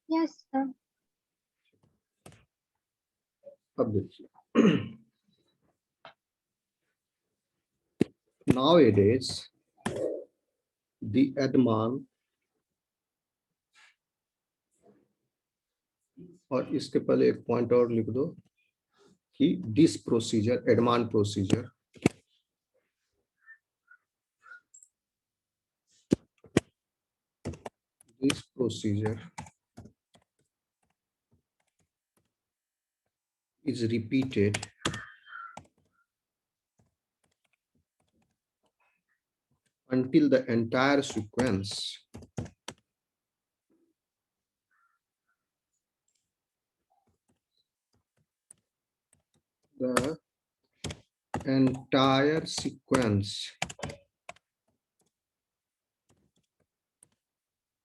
Yes, sir. अब देखिए, nowadays the Edman, और इसके पहले एक पॉइंट और लिख दो कि this procedure, Edman procedure, this procedure is repeated until the entire sequence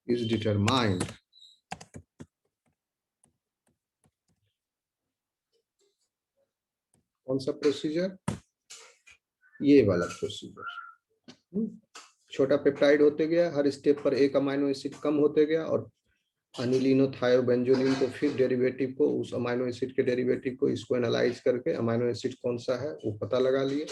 is determined. कौन सा प्रोसीजर? ये वाला प्रोसीजर। छोटा पेप्टाइड होते गया, हर स्टेप पर एक अमाइनो एसिड कम होते गया, और अनिलीनो थायोबेंजोलिन को फिर डेरिवेटिव को, उस अमाइनो एसिड के डेरिवेटिव को, इसको एनालाइज करके अमाइनो एसिड कौन सा है वो पता लगा लिए।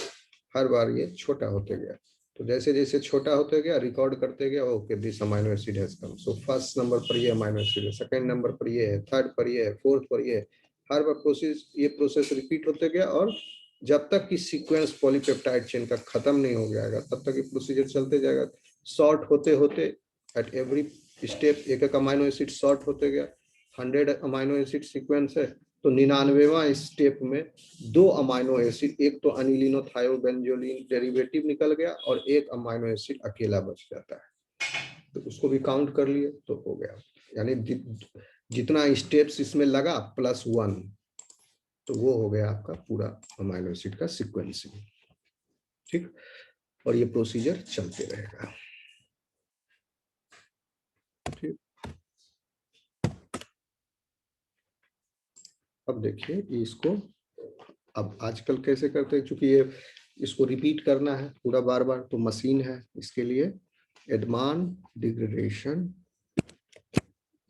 हर बार ये छोटा होते गया, तो जैसे जैसे छोटा होते गया रिकॉर्ड करते गया, okay this amino acid has come, so first number पर ये अमाइनो एसिड है, सेकंड नंबर पर ये है, थर्ड पर ये है, फोर्थ पर ये है। हर बार ये प्रोसेस रिपीट होते गया, और जब तक कि सीक्वेंस पॉलीपेप्टाइड चेन का खत्म नहीं हो जाएगा तब तक ये प्रोसीजर चलते जाएगा। शॉर्ट होते होते एट एवरी स्टेप एक एक अमाइनो एसिड शॉर्ट होते गया। 100 अमाइनो एसिड सीक्वेंस है, तो 99वां स्टेप में 2 अमाइनो एसिड, एक तो अनिलीनो थायोबेंजोलिन डेरिवेटिव निकल गया और एक अमाइनो एसिड अकेला बच जाता है, तो उसको भी काउंट कर लिए तो हो गया। यानी जितना स्टेप्स इसमें लगा +1, तो वो हो गया आपका पूरा अमाइनो एसिड का सीक्वेंसिंग। ठीक, और ये प्रोसीजर चलते रहेगा। ठीक, अब देखिए इसको, अब आजकल कैसे करते हैं, क्योंकि ये इसको रिपीट करना है पूरा बार बार, तो मशीन है इसके लिए। एडमान डिग्रेडेशन,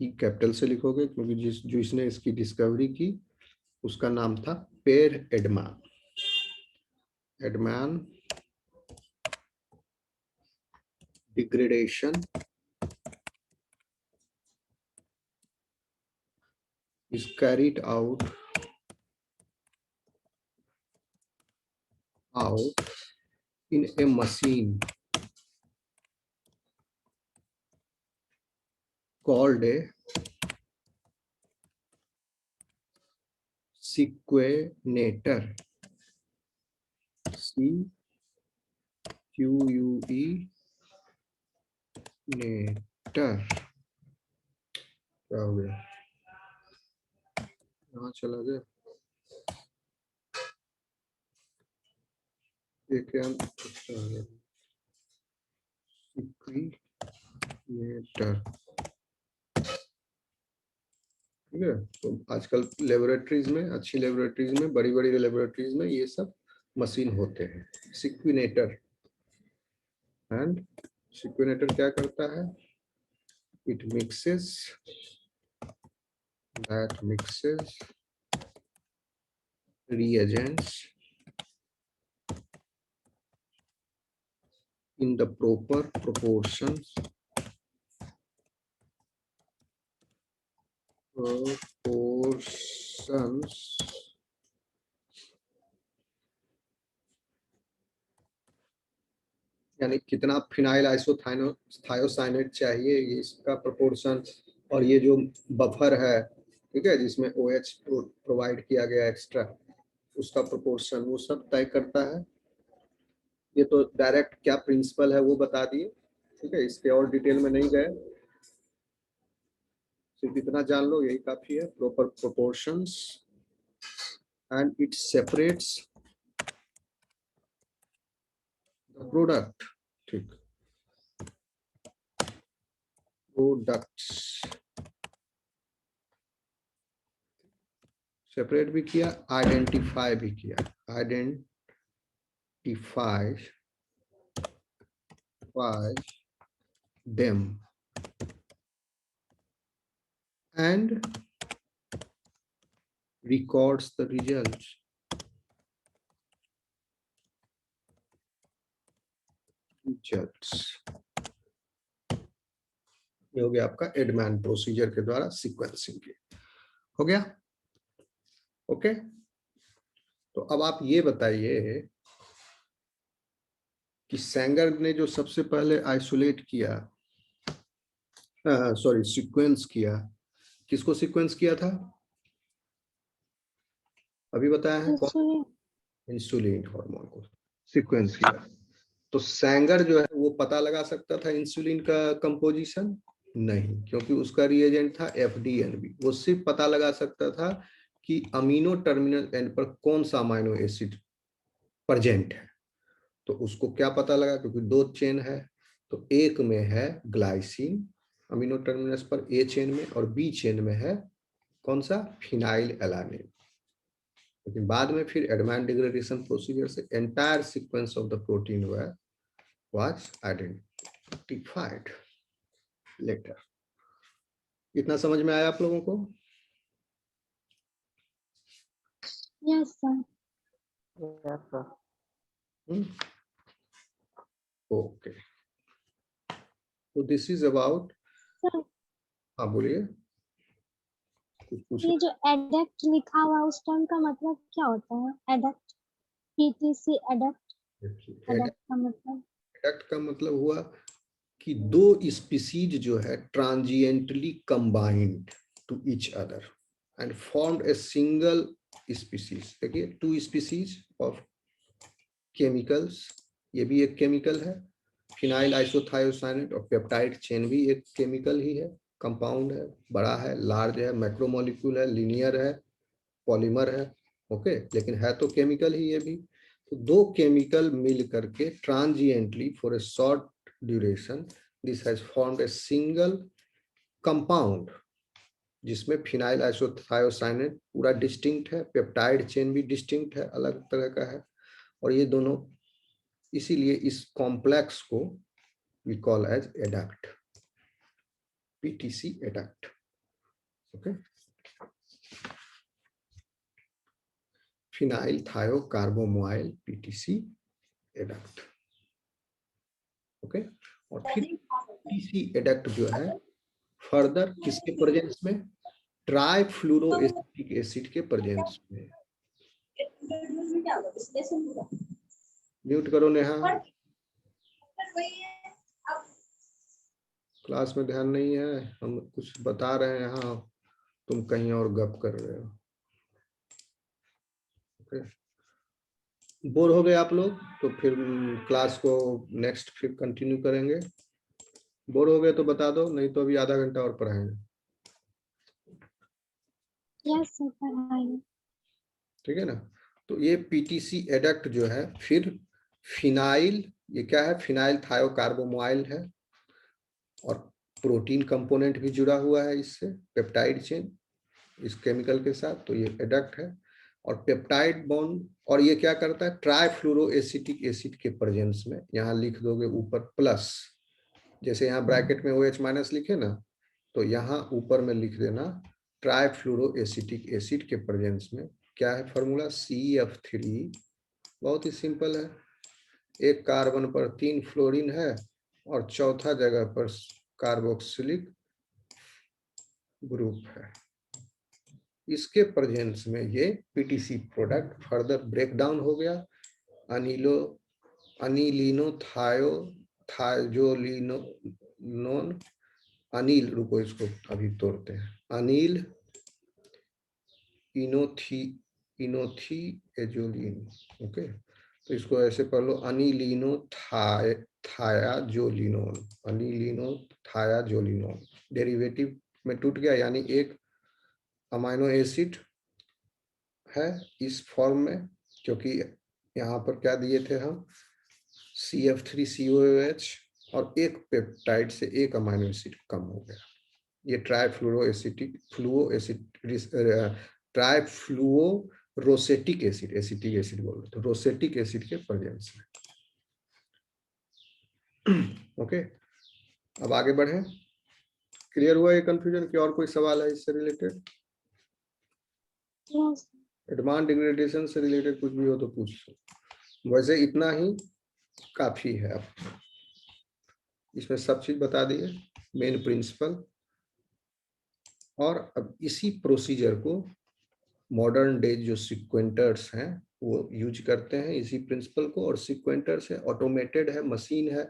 ई कैपिटल से लिखोगे क्योंकि जो इसने इसकी डिस्कवरी की उसका नाम था पेर एडमान। एडमान degradation is carried out in a machine called a sequenator. Sequenator, क्या हो गया, कहाँ चला गया, सेक्वेनेटर। ठीक है, तो आजकल लेबोरेटरीज में, अच्छी लेबोरेटरीज में, बड़ी बड़ी लेबोरेटरीज में ये सब मशीन होते हैं, सेक्वेनेटर। एंड सेक्वेनेटर क्या करता है? It mixes reagents in the proper proportions यानी कितना फिनाइल आइसोथायोसाइनेट चाहिए, ये इसका प्रोपोर्शन, और ये जो बफर है, ठीक है, जिसमें OH प्रोवाइड किया गया एक्स्ट्रा, उसका प्रोपोर्शन वो सब तय करता है। ये तो डायरेक्ट क्या प्रिंसिपल है वो बता दिए, ठीक है, इसके और डिटेल में नहीं गए, सिर्फ इतना जान लो यही काफी है। Proper proportions and it separates the product. ठीक, प्रोडक्ट्स सेपरेट भी किया, आइडेंटिफाई भी किया। Identify them, and records the results. ये हो गया आपका एडमैन प्रोसीजर के द्वारा सीक्वेंसिंग के, हो गया। ओके, तो अब आप ये बताइए कि सेंगर ने जो सबसे पहले आइसोलेट किया, सॉरी सीक्वेंस किया, किसको सीक्वेंस किया था अभी बताया है, इंसुलिन हार्मोन को सीक्वेंस किया। तो सेंगर जो है वो पता लगा सकता था इंसुलिन का कंपोजिशन? नहीं, क्योंकि उसका रिएजेंट था FDNB। वो सिर्फ पता लगा सकता था कि अमीनो टर्मिनल एंड पर कौन सा अमाइनो एसिड प्रेजेंट है। तो उसको क्या पता लगा, क्योंकि दो चेन है, तो एक में है ग्लाइसिन अमीनो टर्मिनस पर A चेन में, और B चेन में है कौन सा, फिनाइल एलानिन। लेकिन बाद में फिर एडवांस डिग्रेडेशन प्रोसीजर से entire sequence of the protein was identified later। इतना समझ में आया आप लोगों को? Yes, sir. Yes, sir. Okay, तो दिस इज अबाउट, Sir, हाँ बोलिए, कुछ पूछना? ये जो एडक्ट लिखा हुआ है उस टर्म का मतलब क्या होता है? एडक्ट, PTC एडक्ट, एडक्ट का मतलब? एडक्ट का मतलब हुआ कि दो स्पीसीज जो है transiently combined to each other and formed a single species. देखिए, टू स्पीसीज ऑफ केमिकल्स, ये भी एक केमिकल है, फिनाइल आइसोथायोसाइनेट, और पेप्टाइड चेन भी एक केमिकल ही है, कंपाउंड है, बड़ा है, लार्ज है, मैक्रोमोलिक्यूल है, लीनियर है, पॉलीमर है, ओके, लेकिन है तो केमिकल ही ये भी। तो दो केमिकल मिल करके transiently for a short duration this has formed a single compound, जिसमें फिनाइल आइसोथायोसाइनेट पूरा डिस्टिंक्ट है, पेप्टाइड चेन भी डिस्टिंक्ट है, अलग तरह का है, और ये दोनों, इसीलिए इस कॉम्प्लेक्स को we call as adduct, PTC adduct. Okay, phenyl thiocarbamoyl PTC adduct. Okay, और फिर PTC एडक्ट जो है फर्दर किसके प्रेजेंस में, ट्राइफ्लोरोएसिटिक एसिड के प्रेजेंस में। म्यूट करो नेहा, क्लास में ध्यान नहीं है, हम कुछ बता रहे हैं यहाँ, तुम कहीं और गप कर रहे हो। ओके, बोर हो गए आप लोग, तो फिर क्लास को नेक्स्ट फिर कंटिन्यू करेंगे। बोर हो गए तो बता दो, नहीं तो अभी आधा घंटा और पढ़ाएंगे। Yes, sir, पढ़ाइए। ठीक है ना। तो ये PTC एडक्ट जो है, फिर फिनाइल, ये क्या है, फिनाइल थायोकार्बोमाइल है, और प्रोटीन कंपोनेंट भी जुड़ा हुआ है इससे, पेप्टाइड चेन इस केमिकल के साथ, तो ये एडक्ट है। और पेप्टाइड बॉन्ड, और ये क्या करता है, ट्राइफ्लोरोएसिटिक एसिड के प्रेजेंस में, यहाँ लिख दोगे ऊपर प्लस, जैसे यहाँ ब्रैकेट में OH- लिखे ना, तो यहाँ ऊपर में लिख देना ट्राइफ्लोरोएसिटिक एसिड के प्रेजेंस में क्या है फॉर्मूला, CF3। बहुत ही सिंपल है, एक कार्बन पर 3 फ्लोरीन है और चौथा जगह पर कार्बोक्सिलिक ग्रुप है। इसके प्रेजेंस में ये PTC product further break down हो गया, अनिलीनो थायो थायोजोलिनोन, अनिल, रुको इसको अभी तोड़ते हैं, अनिल इनोथी एजोलिन। ओके, तो इसको ऐसे पढ़ लो, अनिलीनो थायाजोलिनोन, अनिलीनो थायाजोलिनोन, डेरिवेटिव में टूट गया, यानी एक अमाइनो एसिड है इस फॉर्म में, क्योंकि यहाँ पर क्या दिए थे हम, CF3COOH, और एक पेप्टाइड से एक अमाइनो एसिड कम हो गया। ये ट्राइफ्लुओरोसेटिक एसिड, एसिटिक एसिड बोल रहे, तो रोसेटिक एसिड के प्रेजेंस में। ओके, अब आगे बढ़े, क्लियर हुआ ये कंफ्यूजन कि और कोई सवाल है इससे रिलेटेड? यस एडवांस डिग्रेडेशन से रिलेटेड कुछ भी हो तो पूछ लो। वैसे इतना ही काफी है। अब इसमें सब चीज बता दिए, मेन प्रिंसिपल। और अब इसी प्रोसीजर को मॉडर्न डे जो सिक्वेंटर्स हैं वो यूज करते हैं, इसी प्रिंसिपल को। और सिक्वेंटर्स है, ऑटोमेटेड है, मशीन है,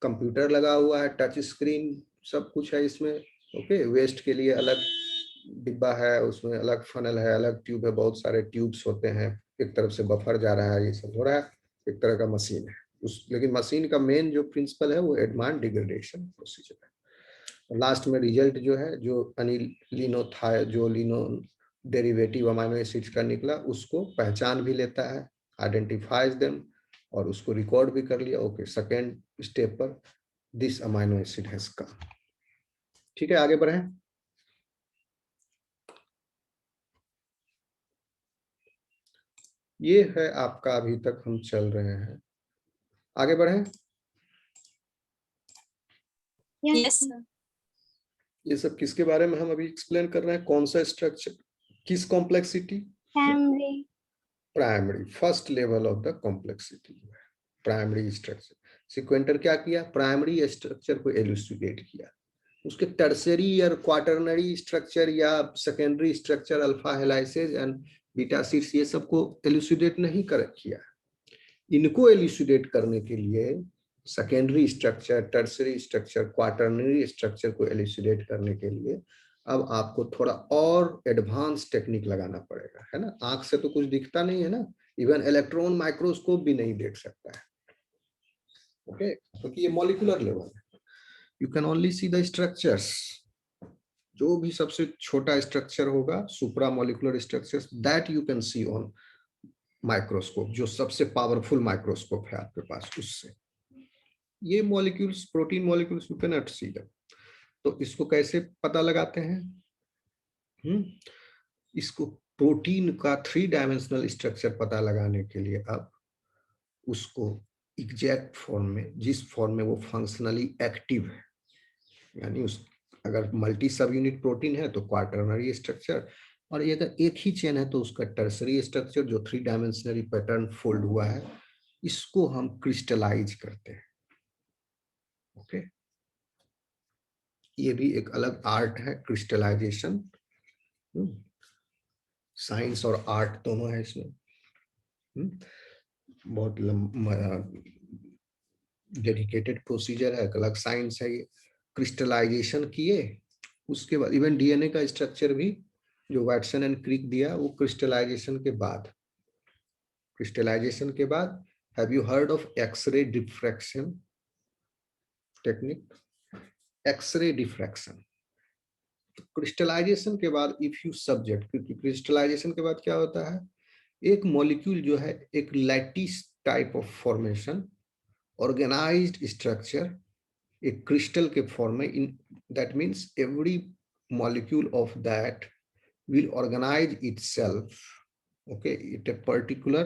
कंप्यूटर लगा हुआ है, टच स्क्रीन सब कुछ है इसमें। ओके, वेस्ट के लिए अलग डिब्बा है, उसमें अलग फनल है, अलग ट्यूब है, बहुत सारे ट्यूब्स होते हैं, एक तरफ से बफर जा रहा है, ये सब हो रहा है, एक तरह का मशीन है उस। लेकिन मशीन का मेन जो प्रिंसिपल है वो एडवांस डिग्रेडेशन प्रोसीजर है। लास्ट में रिजल्ट जो है, जो अनिलीनो डेरिवेटिव अमाइनो एसिड्स का निकला, उसको पहचान भी लेता है, आइडेंटिफाइज देम, और उसको रिकॉर्ड भी कर लिया। ओके, सेकेंड स्टेप पर this amino acid has come. ठीक है, आगे बढ़े। ये है आपका, अभी तक हम चल रहे हैं, आगे बढ़े। यस सर ये सब किसके बारे में हम अभी एक्सप्लेन कर रहे हैं? कौन सा स्ट्रक्चर, किस complexity? Primary primary, first level of the complexity, primary structure. Sequenator क्या किया? प्राइमरी स्ट्रक्चर को एलुसिडेट किया। उसके टर्सरी और क्वाटरनरी स्ट्रक्चर या secondary structure, alpha helices and beta sheets, ये सब को एलुसिडेट नहीं कर किया। इनको एलुसिडेट करने के लिए secondary structure, tertiary structure, quaternary structure को एलुसिडेट करने के लिए अब आपको थोड़ा और एडवांस टेक्निक लगाना पड़ेगा, है ना। आंख से तो कुछ दिखता नहीं है ना, इवन इलेक्ट्रॉन माइक्रोस्कोप भी नहीं देख सकता है। ओके, क्योंकि ये मॉलिक्यूलर लेवल है, you can only see the structures. जो भी सबसे छोटा स्ट्रक्चर होगा, supra molecular structures, that you can see on microscope, जो सबसे पावरफुल माइक्रोस्कोप है आपके पास, उससे। ये molecules, protein molecules, you can not see them. तो इसको कैसे पता लगाते हैं? इसको प्रोटीन का 3 डायमेंशनल स्ट्रक्चर पता लगाने के लिए अब उसको एग्जैक्ट फॉर्म में, जिस फॉर्म में वो फंक्शनली एक्टिव है, यानी उस अगर मल्टी सब यूनिट प्रोटीन है तो क्वाटरनरी स्ट्रक्चर, और ये अगर एक ही चेन है तो उसका टर्सरी स्ट्रक्चर जो 3 डायमेंशनली पैटर्न फोल्ड हुआ है, इसको हम क्रिस्टलाइज करते हैं। ओके, ये भी एक अलग आर्ट है, क्रिस्टलाइजेशन। साइंस और आर्ट दोनों है इसमें। बहुत डेडिकेटेड प्रोसीजर है, अलग साइंस है ये। क्रिस्टलाइजेशन किए, उसके बाद इवन डीएनए का स्ट्रक्चर भी जो वाटसन एंड क्रिक दिया, वो क्रिस्टलाइजेशन के बाद। क्रिस्टलाइजेशन के बाद, have you heard of x-ray diffraction technique? X-ray diffraction. Crystallisation के बाद इफ यू सब्जेक्ट, क्योंकि क्रिस्टलाइजेशन के बाद क्या होता है, एक मॉलिक्यूल जो है एक lattice type of formation, organised structure, एक क्रिस्टल के फॉर्म में, in that means every molecule of that will organize itself, okay, at a particular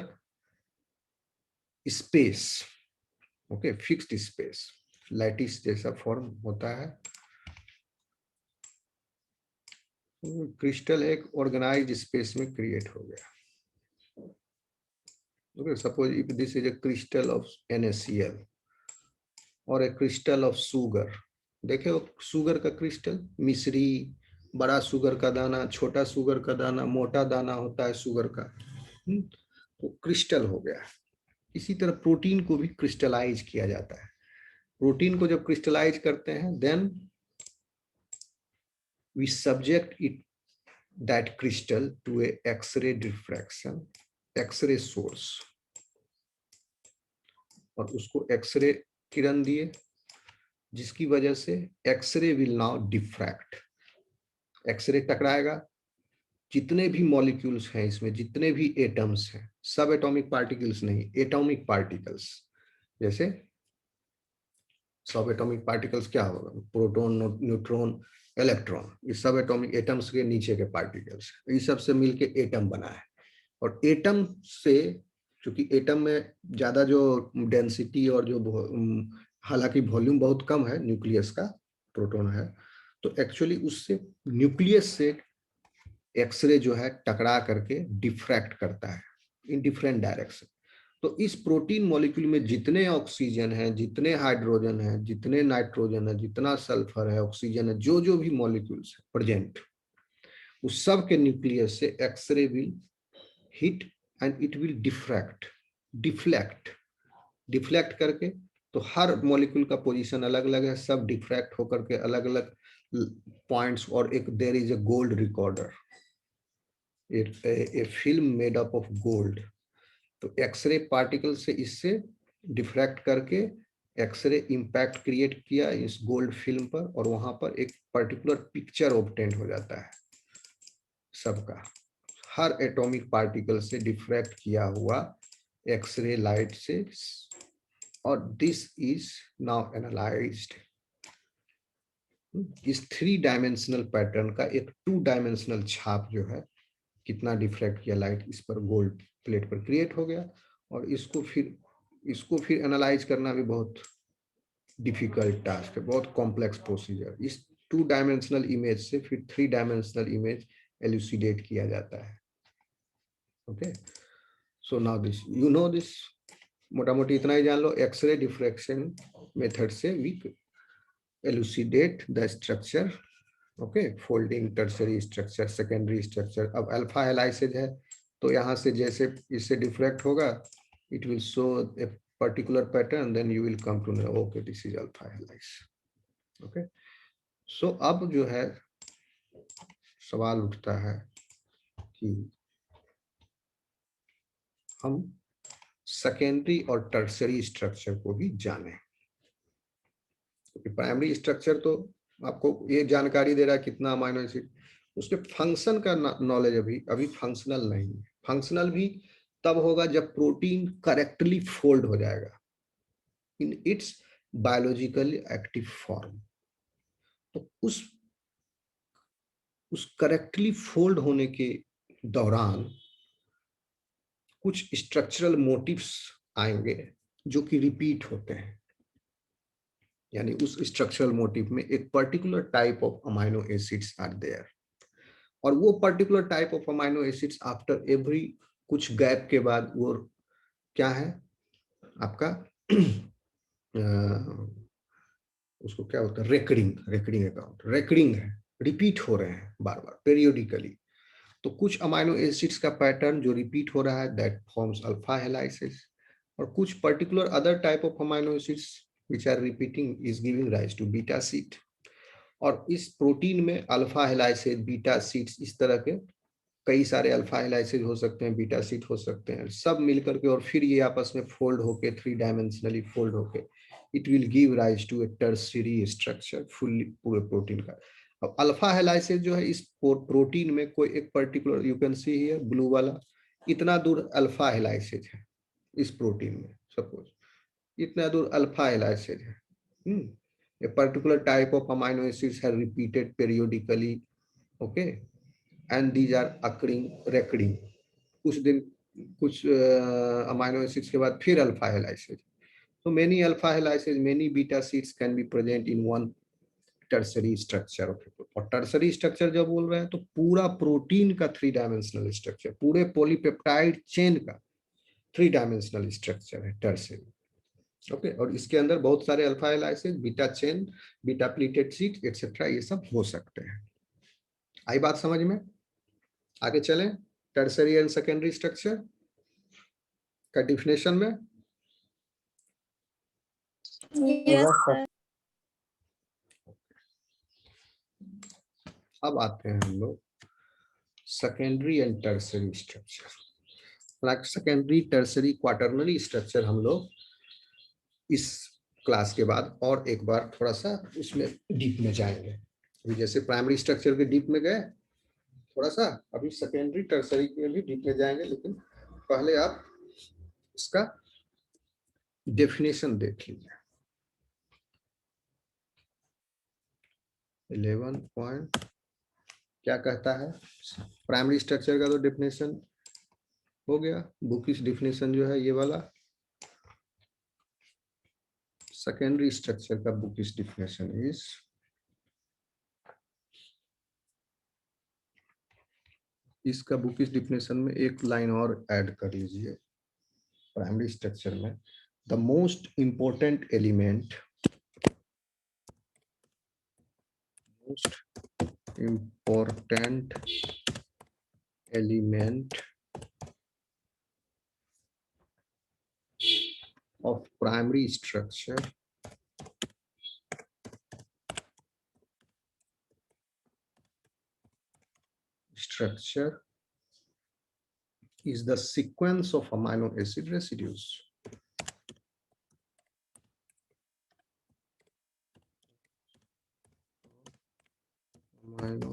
space, okay, fixed space, lattice जैसा फॉर्म होता है। क्रिस्टल एक ऑर्गेनाइज्ड स्पेस में create हो गया। okay, suppose if this is a crystal of NaCl और a crystal of sugar, देखे वो सुगर का क्रिस्टल, मिश्री, बड़ा सुगर का दाना, छोटा सुगर का दाना, मोटा दाना होता है सुगर का, तो क्रिस्टल हो गया। इसी तरह प्रोटीन को भी क्रिस्टलाइज किया जाता है। प्रोटीन को जब क्रिस्टलाइज करते हैं, then we subject it that crystal to a x ray diffraction, x ray source, और उसको एक्सरे किरण दिए, जिसकी वजह से x ray will now diffract. X ray टकराएगा, जितने भी मॉलिक्यूल्स हैं इसमें, जितने भी एटम्स हैं, सब एटॉमिक पार्टिकल्स नहीं, एटॉमिक पार्टिकल्स, जैसे सब एटॉमिक पार्टिकल्स क्या होगा, प्रोटॉन, न्यूट्रॉन, इलेक्ट्रॉन, ये सब एटॉमिक एटम्स के नीचे के पार्टिकल्स, ये सब से मिलके एटम बना है। और एटम से, क्योंकि एटम में ज्यादा जो डेंसिटी और जो हालांकि वॉल्यूम बहुत कम है न्यूक्लियस का, प्रोटॉन है, तो एक्चुअली उससे न्यूक्लियस से एक्सरे जो है टकरा करके डिफ्रैक्ट करता है इन डिफरेंट डायरेक्शन। तो इस प्रोटीन मॉलिक्यूल में जितने ऑक्सीजन है, जितने हाइड्रोजन है, जितने नाइट्रोजन है, जितना सल्फर है, ऑक्सीजन है, जो जो भी मॉलिक्यूल्स है प्रेजेंट, उस सब के न्यूक्लियस से x ray will hit and it will deflect करके। तो हर मॉलिक्यूल का पोजीशन अलग अलग है, सब डिफ्रैक्ट होकर के अलग अलग पॉइंट्स, और एक there is a gold recorder, a film made up of gold. तो एक्सरे पार्टिकल से इससे डिफ्रैक्ट करके एक्सरे इंपैक्ट क्रिएट किया इस गोल्ड फिल्म पर, और वहां पर एक पर्टिकुलर पिक्चर ऑब्टेन हो जाता है सबका, हर एटॉमिक पार्टिकल से डिफ्रैक्ट किया हुआ एक्सरे लाइट से। और दिस इज नाउ एनालाइज्ड। इस 3 डायमेंशनल पैटर्न का एक 2 डायमेंशनल छाप जो है, कितना डिफ्रैक्ट किया लाइट इस पर गोल्ड प्लेट पर क्रिएट हो गया। और इसको फिर एनालाइज करना भी बहुत डिफिकल्ट टास्क है, बहुत कॉम्प्लेक्स प्रोसीजर। इस 2 डायमेंशनल इमेज से फिर 3 डायमेंशनल इमेज एल्यूसिडेट किया जाता है। Okay, so now this you know this, मोटा मोटी इतना ही जान लो। एक्सरे डिफ्रैक्शन मेथड से we elucidate the structure. Okay, folding, tertiary structure, secondary structure. अब अल्फा हेलाइसिस है तो यहाँ से जैसे इससे डिफ्रैक्ट होगा, it will show a particular pattern, then you will come to know okay this is alpha helices. Okay, so अब जो है सवाल उठता है कि हम सेकेंडरी और टर्शरी स्ट्रक्चर को भी जाने। प्राइमरी स्ट्रक्चर तो आपको ये जानकारी दे रहा है कितना अमाइनो एसिड, उसके फंक्शन का नॉलेज अभी फंक्शनल नहीं है। फंक्शनल भी तब होगा जब प्रोटीन करेक्टली फोल्ड हो जाएगा in its biologically active form. तो उस करेक्टली फोल्ड होने के दौरान कुछ स्ट्रक्चरल मोटिव्स आएंगे जो कि रिपीट होते हैं, यानी उस स्ट्रक्चरल मोटिव में एक particular type of amino acids are there, और वो particular type of amino acids after every कुछ गैप के बाद वो क्या है आपका उसको क्या होता है, रेकरिंग अकाउंट, रेकरिंग है, रिपीट हो रहे हैं बार बार पेरियोडिकली। तो कुछ अमाइनो एसिड्स का पैटर्न जो रिपीट हो रहा है दैट फॉर्म्स अल्फा हेलाइसिस, और कुछ particular other type of amino acids which are repeating is giving rise to beta sheet. और इस प्रोटीन में अल्फा हेलाइसिस, बीटा सीट्स, इस तरह के कई सारे अल्फा हेलाइसिस हो सकते हैं, बीटा सीट हो सकते हैं, सब मिलकर के और फिर ये आपस में फोल्ड होके 3 डायमेंशनली फोल्ड होके it will give rise to a tertiary structure fully पूरे प्रोटीन का। अब अल्फा हेलाइसिस जो है इस प्रोटीन में कोई एक particular, you can see here blue वाला, इतना दूर अल्फा हेलाइसिस है इस प्रोटीन में, सपोज इतना दूर अल्फा हेलाइसिस है। A particular type of amino acids are repeated periodically, okay, and these are occurring recurring। कुछ दिन कुछ अमाइनो एसिड्स के बाद फिर alpha हेलाइसिस। So many alpha helices, many beta sheets can be present in one tertiary structure। और tertiary structure जब बोल रहे हैं तो पूरा प्रोटीन का 3 डायमेंशनल स्ट्रक्चर, पूरे पॉलीपेप्टाइड चेन का 3 डायमेंशनल स्ट्रक्चर है टर्सरी। ओके, और इसके अंदर बहुत सारे alpha helices, beta chain, beta pleated sheet etcetera ये सब हो सकते हैं। आई बात समझ में? आगे चलें टर्सरी एंड सेकेंडरी स्ट्रक्चर का डिफिनेशन में। Yes, sir. अब आते हैं हम लोग secondary and tertiary structure. Secondary tertiary quaternary structure हम लोग इस क्लास के बाद और एक बार थोड़ा सा उसमें डीप में जाएंगे। अभी जैसे प्राइमरी स्ट्रक्चर के डीप में गए थोड़ा सा, अभी सेकेंडरी टर्सरी में भी डीप में जाएंगे, लेकिन पहले आप इसका डेफिनेशन देख लीजिए। 11 पॉइंट क्या कहता है, प्राइमरी स्ट्रक्चर का तो डेफिनेशन हो गया, बुकिश डेफिनेशन जो है ये वाला। सेकेंडरी स्ट्रक्चर का बुकिश डेफिनेशन इज इसका बुक इस डिफिनेशन में एक लाइन और ऐड कर लीजिए प्राइमरी स्ट्रक्चर में। The most important element of primary structure is the sequence of amino acid residues. Amino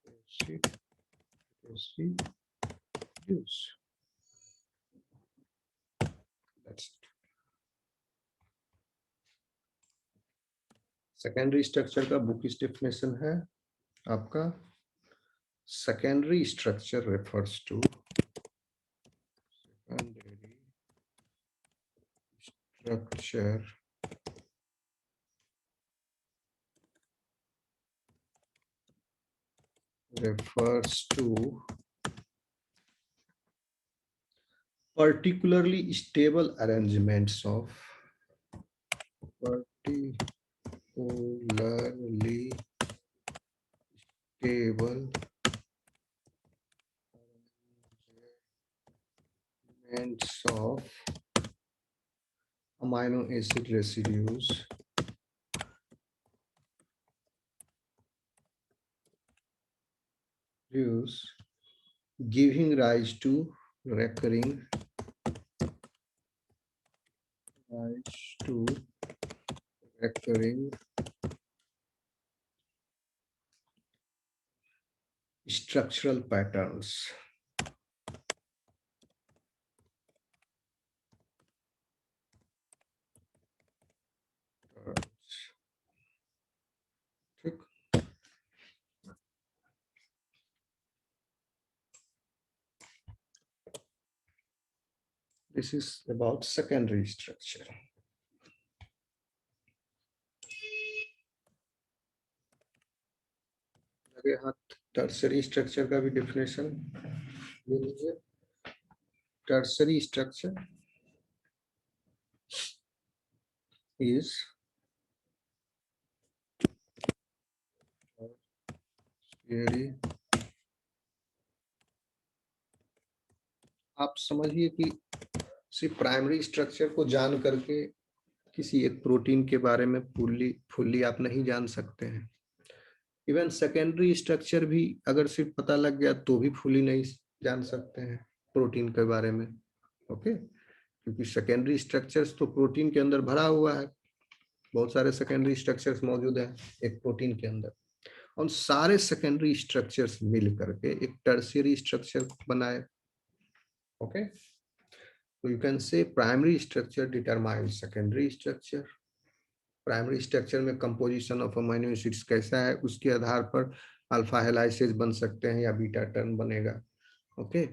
acid residues. That's it. Secondary structure का बुक इस डेफिनेशन है आपका। Secondary structure refers to secondary structure refers to particularly stable arrangements of particularly stable arrangements of amino acid residues giving rise to recurring structural patterns. ठीक। This is about secondary structure. आगे हाथ tertiary structure का भी definition ले लीजिए। Tertiary structure is आप समझिए कि सिर्फ प्राइमरी स्ट्रक्चर को जान करके किसी एक प्रोटीन के बारे में फुल्ली आप नहीं जान सकते हैं। इवन सेकेंडरी स्ट्रक्चर भी अगर सिर्फ पता लग गया तो भी फुल्ली नहीं जान सकते हैं प्रोटीन के बारे में। ओके, क्योंकि सेकेंडरी स्ट्रक्चर्स तो प्रोटीन के अंदर भरा हुआ है, बहुत सारे सेकेंडरी स्ट्रक्चर्स मौजूद हैं एक प्रोटीन के अंदर, और सारे सेकेंडरी स्ट्रक्चर्स मिल करके एक टर्शियरी स्ट्रक्चर बनाए। Okay, so you can say primary structure determines secondary structure. Primary structure में कंपोजिशन ऑफ अमीनो एसिड्स कैसा है उसके आधार पर अल्फा हेलाइसेज बन सकते हैं या बीटा टर्न बनेगा। ओके,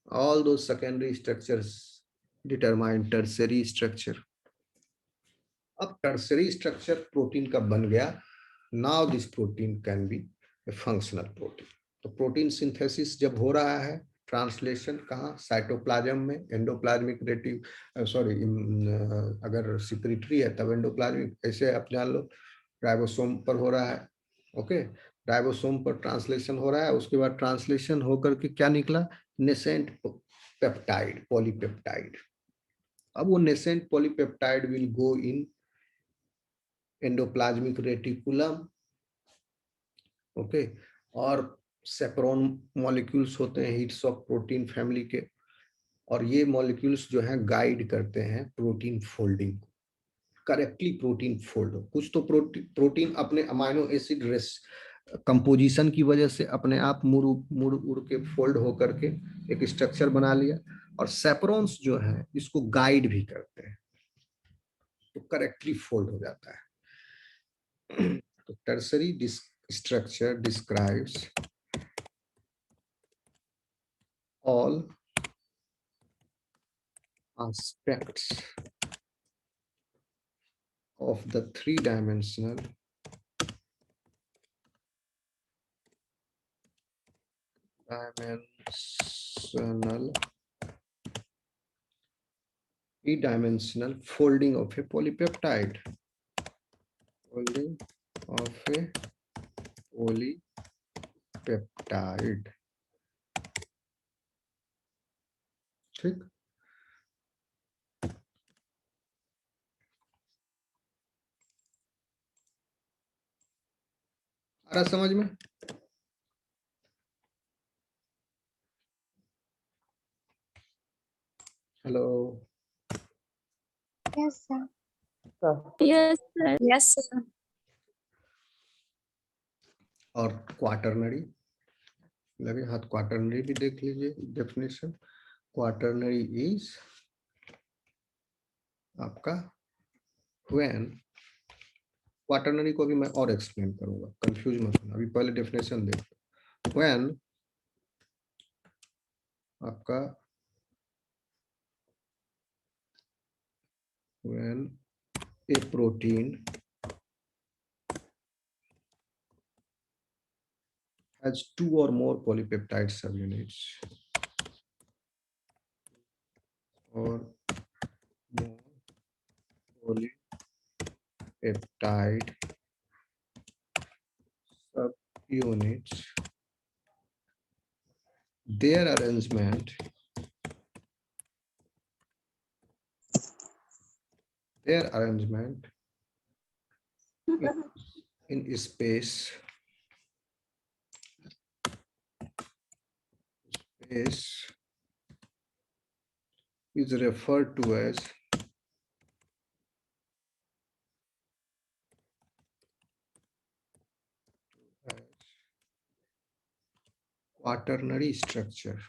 ऑल दो secondary structures determine tertiary structure. अब टर्शियरी स्ट्रक्चर प्रोटीन का बन गया, now this protein can be A functional protein. तो प्रोटीन सिंथेसिस जब हो रहा है, ट्रांसलेशन कहाँ, साइटोप्लाज्म में, एंडोप्लाज्मिक रेटिव सॉरी अगर सिक्रेटरी है तब एंडोप्लाज्मिक, ऐसे आप जान लो राइबोसोम पर हो रहा है। ओके, राइबोसोम पर ट्रांसलेशन हो रहा है, उसके बाद ट्रांसलेशन होकर के क्या निकला, नेसेंट पेप्टाइड, पॉलीपेप्टाइड। अब वो nascent polypeptide will go in endoplasmic reticulum. Okay, और सेपरॉन मॉलिक्यूल्स होते हैं हिट्स ऑफ प्रोटीन फैमिली के, और ये मॉलिक्यूल्स जो हैं गाइड करते हैं प्रोटीन फोल्डिंग को, करेक्टली प्रोटीन फोल्ड हो। कुछ तो प्रोटीन अपने अमाइनो एसिड कंपोजिशन की वजह से अपने आप मुड़ उड़ के फोल्ड होकर के एक स्ट्रक्चर बना लिया, और सेपरॉन्स जो है इसको गाइड भी करते हैं तो करेक्टली फोल्ड हो जाता है। तो tertiary structure describes all aspects of the three-dimensional folding of a polypeptide. Folding of a polypeptide. ठीक, आ रहा समझ में? Hello, Yes, sir. Yes, sir. Yes, sir. और क्वाटरनरी लगे हाथ, क्वाटरनरी भी देख लीजिए डेफिनेशन। क्वाटरनरी इज आपका व्हेन, क्वाटरनरी को भी मैं और एक्सप्लेन करूंगा, कंफ्यूज मत होना, अभी पहले डेफिनेशन देखो। व्हेन आपका when A protein has 2 or more polypeptide subunits or more polypeptide subunits, their arrangement in space is referred to as quaternary structure.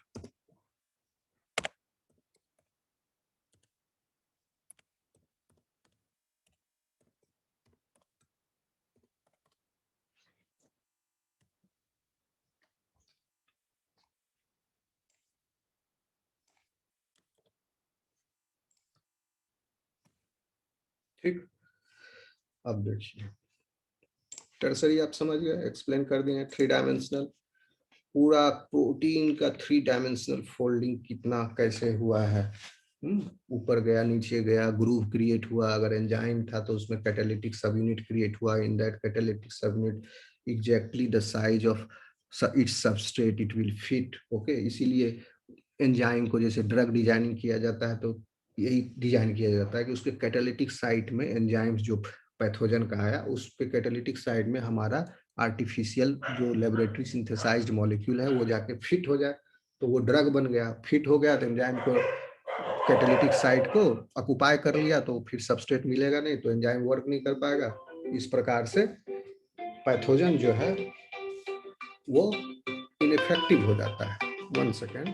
ठीक, अब देखिए टर्सरी आप समझ गए, एक्सप्लेन कर दिए। 3 डायमेंशनल पूरा प्रोटीन का 3 डायमेंशनल फोल्डिंग कितना कैसे हुआ है, ऊपर गया नीचे गया, ग्रूव क्रिएट हुआ, अगर एंजाइम था तो उसमें कैटालिटिक सब यूनिट क्रिएट हुआ, इन दैट कैटालिटिक सब unit exactly the size of its substrate it will fit. Okay, इसीलिए एंजाइम को जैसे ड्रग डिजाइनिंग किया जाता है तो यही डिजाइन किया जाता है कि उसके कैटालिटिक साइट में एंजाइम्स जो पैथोजन का आया उस पे कैटालिटिक साइड में हमारा आर्टिफिशियल जो लेबोरेटरी सिंथेसाइज्ड मॉलिक्यूल है वो जाके फिट हो जाए, तो वो ड्रग बन गया, फिट हो गया तो एंजाइम को कैटालिटिक साइट को ऑक्युपाई कर लिया, तो फिर सबस्ट्रेट मिलेगा नहीं तो एंजाइम वर्क नहीं कर पाएगा। इस प्रकार से पैथोजन जो है वो इनइफेक्टिव हो जाता है। 1 सेकेंड,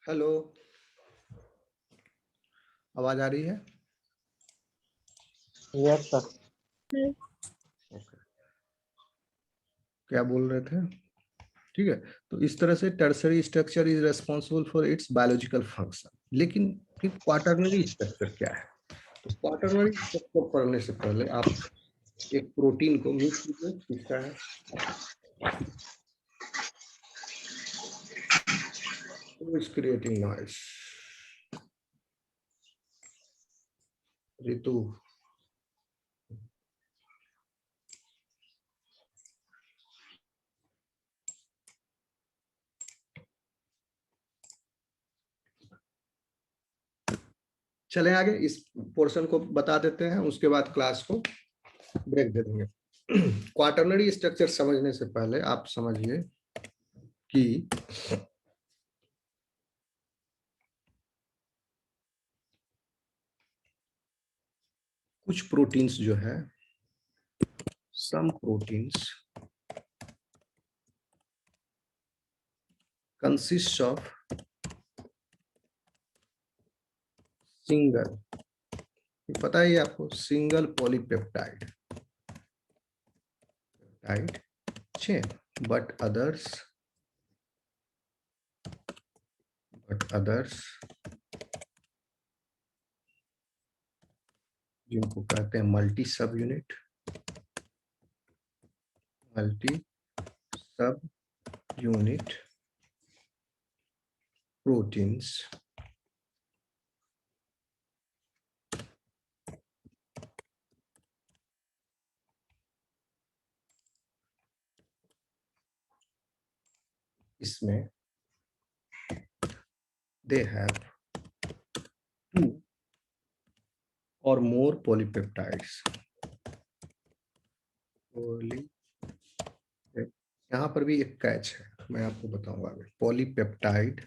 हेलो, आवाज आ रही है? Yes sir. ओके, क्या बोल रहे थे? ठीक है, तो इस तरह से tertiary structure is responsible for its biological function. लेकिन फिर क्वाटरनरी स्ट्रक्चर क्या है? तो क्वाटरनरी स्ट्रक्चर पढ़ने से पहले आप एक प्रोटीन को म्यूट कीजिए, किसका है? Who is creating noise? Ritu, चलें आगे, इस पोर्शन को बता देते हैं, उसके बाद क्लास को ब्रेक दे देंगे। क्वाटरनरी स्ट्रक्चर समझने से पहले आप समझिए कि कुछ प्रोटीन्स जो है, some proteins consists of single, पता है ये आपको, single polypeptide chain, but others जिनको कहते हैं मल्टी सब यूनिट प्रोटीन्स इसमें they have 2 or more polypeptides. यहाँ पर भी एक कैच है, मैं आपको बताऊंगा अभी. पॉलीपेप्टाइड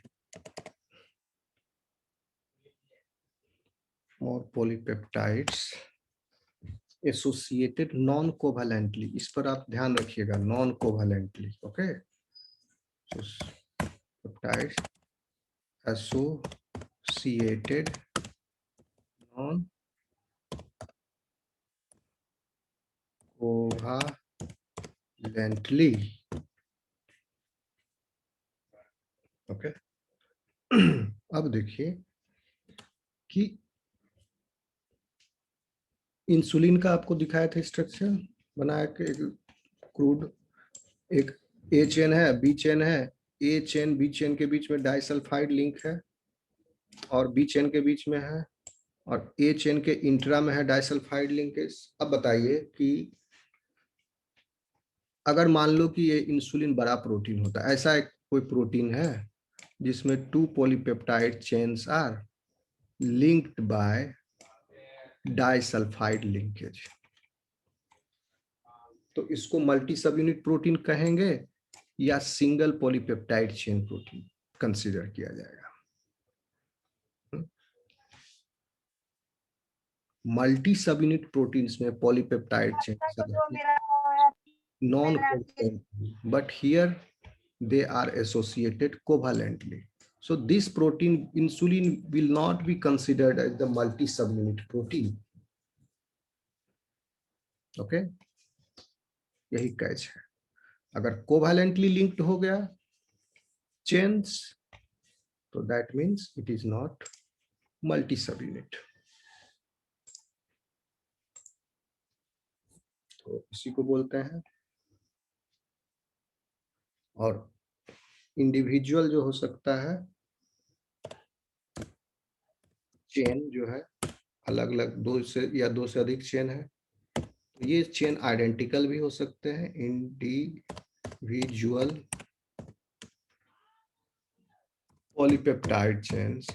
और पॉलीपेप्टाइड्स एसोसिएटेड नॉन कोवैलेंटली, इस पर आप ध्यान रखिएगा, non covalently. Okay, peptides associated non covalently. Okay, अब देखिए कि इंसुलिन का आपको दिखाया था स्ट्रक्चर बनाया के, क्रूड एक ए चेन है, बी चेन है, ए चेन बी चेन के बीच में डाइसल्फाइड लिंक है और बी चेन के बीच में है, और ए चेन के इंट्रा में है डाइसल्फाइड लिंकेज. अब बताइए कि अगर मान लो कि ये इंसुलिन बड़ा प्रोटीन होता है, ऐसा एक कोई प्रोटीन है जिसमें 2 polypeptide chains are linked by disulphide linkage, तो इसको मल्टी सब यूनिट प्रोटीन कहेंगे या single polypeptide chain protein consider किया जाएगा. मल्टी सब यूनिट प्रोटीन्स में polypeptide chain non covalently, but here they are associated covalently. So this protein insulin will not be considered as the multi subunit protein. Okay, यही catch है. अगर covalently linked हो गया chains, तो that means it is not multi सब unit. तो इसी को बोलते हैं. और इंडिविजुअल जो हो सकता है चेन जो है, अलग अलग 2 से या 2 से अधिक चेन है, तो ये चेन आइडेंटिकल भी हो सकते हैं. Individual polypeptide chains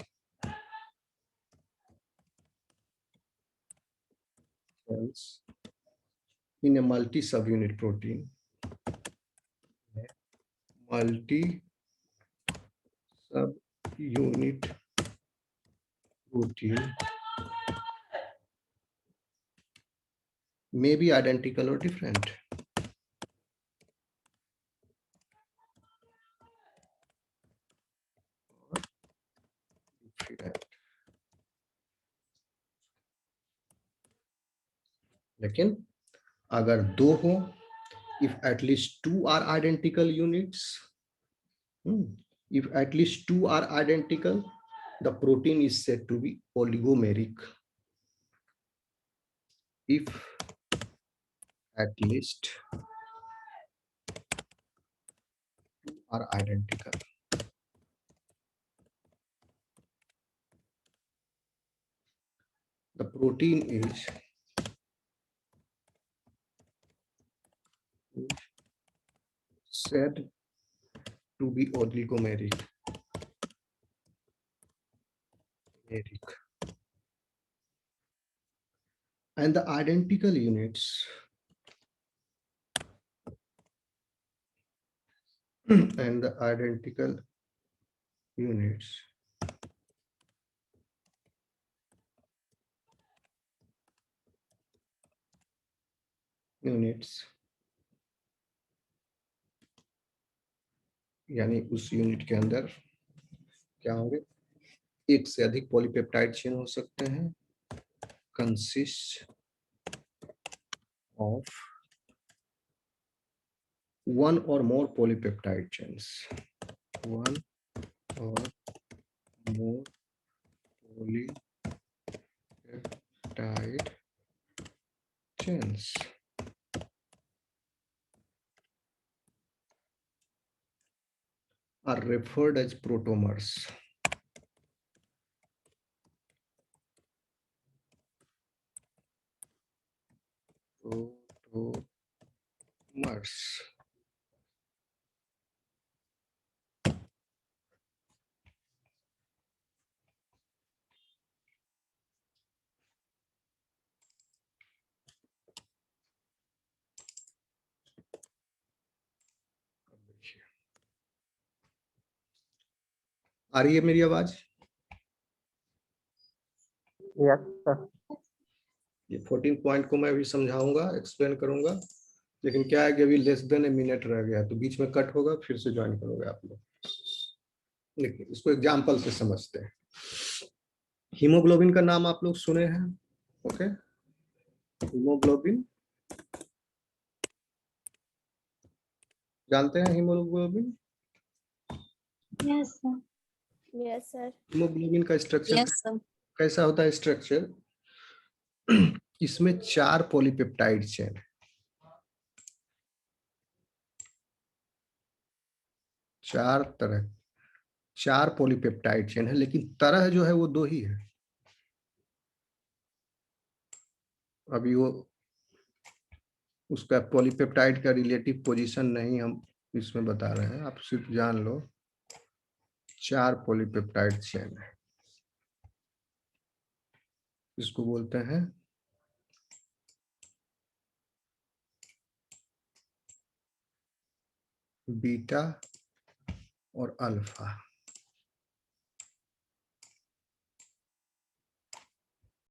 in a multi subunit protein, multi subunit protein may be identical or different. लेकिन अगर 2 हो, if at least 2 are identical units, if at least 2 are identical, the protein is said to be oligomeric. If at least 2 are identical, the protein is said to be oligomeric. And the identical units and the identical units यानी उस unit के अंदर क्या होंगे, एक से अधिक polypeptide chain हो सकते हैं, consist of one or more polypeptide chains, one or more polypeptide chains are referred as protomers. Protomers. आ रही है मेरी आवाज? Yes sir. ये 14 पॉइंट को मैं भी समझाऊंगा, एक्सप्लेन करूंगा, लेकिन क्या है कि अभी लेस देन ए मिनट रह गया, तो बीच में कट होगा, फिर से ज्वाइन करोगे आप लोग। देखिए इसको एग्जाम्पल से समझते हैं। हीमोग्लोबिन का नाम आप लोग सुने हैं? ओके, हीमोग्लोबिन जानते हैं? Haemoglobin Yes, sir. Yes, sir. Haemoglobin का स्ट्रक्चर Yes, sir. कैसा होता है? स्ट्रक्चर इसमें 4 पॉलीपेप्टाइड चेन है, 4 पॉलीपेप्टाइड चेन है, लेकिन तरह जो है वो 2 ही है। अभी वो उसका पॉलीपेप्टाइड का रिलेटिव पोजीशन नहीं हम इसमें बता रहे हैं, आप सिर्फ जान लो 4 पॉलीपेप्टाइड चेन है। इसको बोलते हैं बीटा और अल्फा।